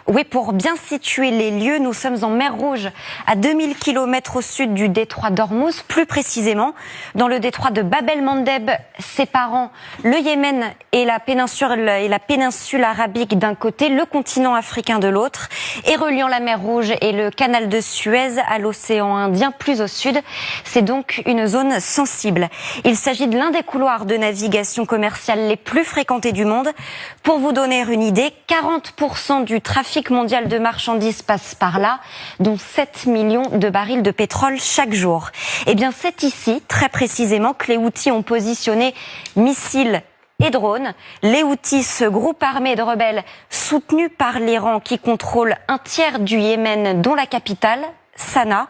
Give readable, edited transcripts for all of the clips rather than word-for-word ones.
Oui, pour bien situer les lieux, nous sommes en mer Rouge, à 2000 km au sud du détroit d'Ormuz, plus précisément dans le détroit de Bab el-Mandeb, séparant le Yémen et la péninsule arabique d'un côté, le continent africain de l'autre, et reliant la mer Rouge et le canal de Suez à l'océan Indien plus au sud. C'est donc une zone sensible. Il s'agit de l'un des couloirs de navigation commerciale les plus fréquentés du monde. Pour vous donner une idée, 40% du trafic mondial de marchandises passe par là, dont 7 millions de barils de pétrole chaque jour. Eh bien, c'est ici, très précisément, que les Houthis ont positionné missiles et drones. Les Houthis, ce groupe armé de rebelles soutenu par l'Iran qui contrôle un tiers du Yémen, dont la capitale, Sanaa.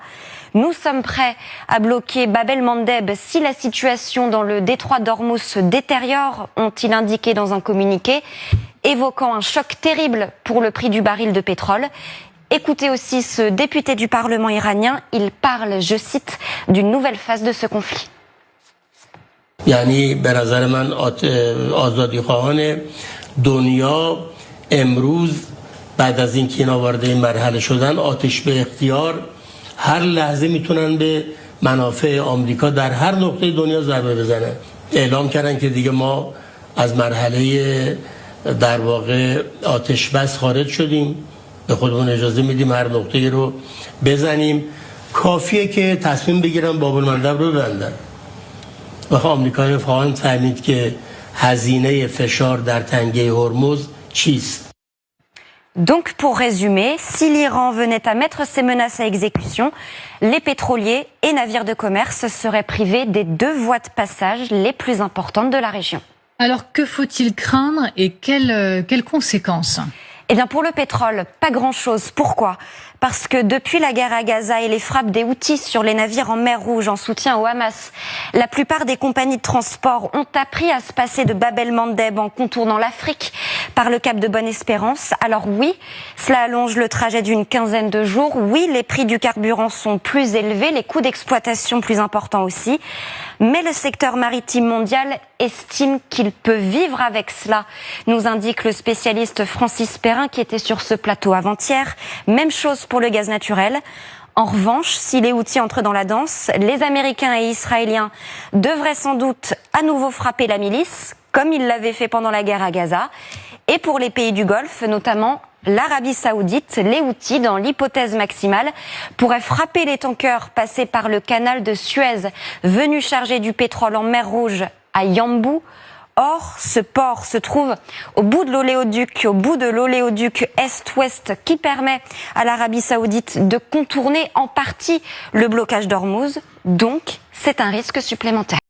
Nous sommes prêts à bloquer Bab el-Mandeb si la situation dans le détroit d'Ormuz se détériore, ont-ils indiqué dans un communiqué, évoquant un choc terrible pour le prix du baril de pétrole. Écoutez aussi ce député du Parlement iranien, il parle, je cite, d'une nouvelle phase de ce conflit. یعنی به نظر من آزادی خواهان دنیا امروز بعد از اینکه اینا وارد این مرحله شدن آتش به اختیار هر لحظه میتونن به منافع آمریکا در هر نقطه دنیا ضربه بزنن. اعلام کردن که دیگه ما از مرحله در واقع آتش بس خارج شدیم، به خودمون اجازه میدیم هر نقطه‌ای رو بزنیم. کافیه که تصمیم بگیرن باب المندب رو ببندن. و آمریکایی‌ها خواهند فهمید که هزینه فشار در تنگه هرمز چیست. Donc, pour résumer, si l'Iran venait à mettre ces menaces à exécution, les pétroliers et navires de commerce seraient privés des 2 voies de passage les plus importantes de la région. Alors, que faut-il craindre et quelles conséquences ? Eh bien, pour le pétrole, pas grand-chose. Pourquoi ? Parce que depuis la guerre à Gaza et les frappes des Houthis sur les navires en mer Rouge en soutien au Hamas, la plupart des compagnies de transport ont appris à se passer de Bab el-Mandeb en contournant l'Afrique par le cap de Bonne-Espérance. Alors oui, cela allonge le trajet d'une quinzaine de jours. Oui, les prix du carburant sont plus élevés, les coûts d'exploitation plus importants aussi. Mais le secteur maritime mondial estime qu'il peut vivre avec cela, nous indique le spécialiste Francis Perrin qui était sur ce plateau avant-hier. Même chose pour le gaz naturel. En revanche, si les Houthis entrent dans la danse, les Américains et Israéliens devraient sans doute à nouveau frapper la milice, comme ils l'avaient fait pendant la guerre à Gaza. Et pour les pays du Golfe, notamment l'Arabie Saoudite, les Houthis, dans l'hypothèse maximale, pourraient frapper les tankers passés par le canal de Suez, venus charger du pétrole en mer Rouge à Yanbu. Or, ce port se trouve au bout de l'oléoduc Est-Ouest qui permet à l'Arabie Saoudite de contourner en partie le blocage d'Ormuz. Donc, c'est un risque supplémentaire.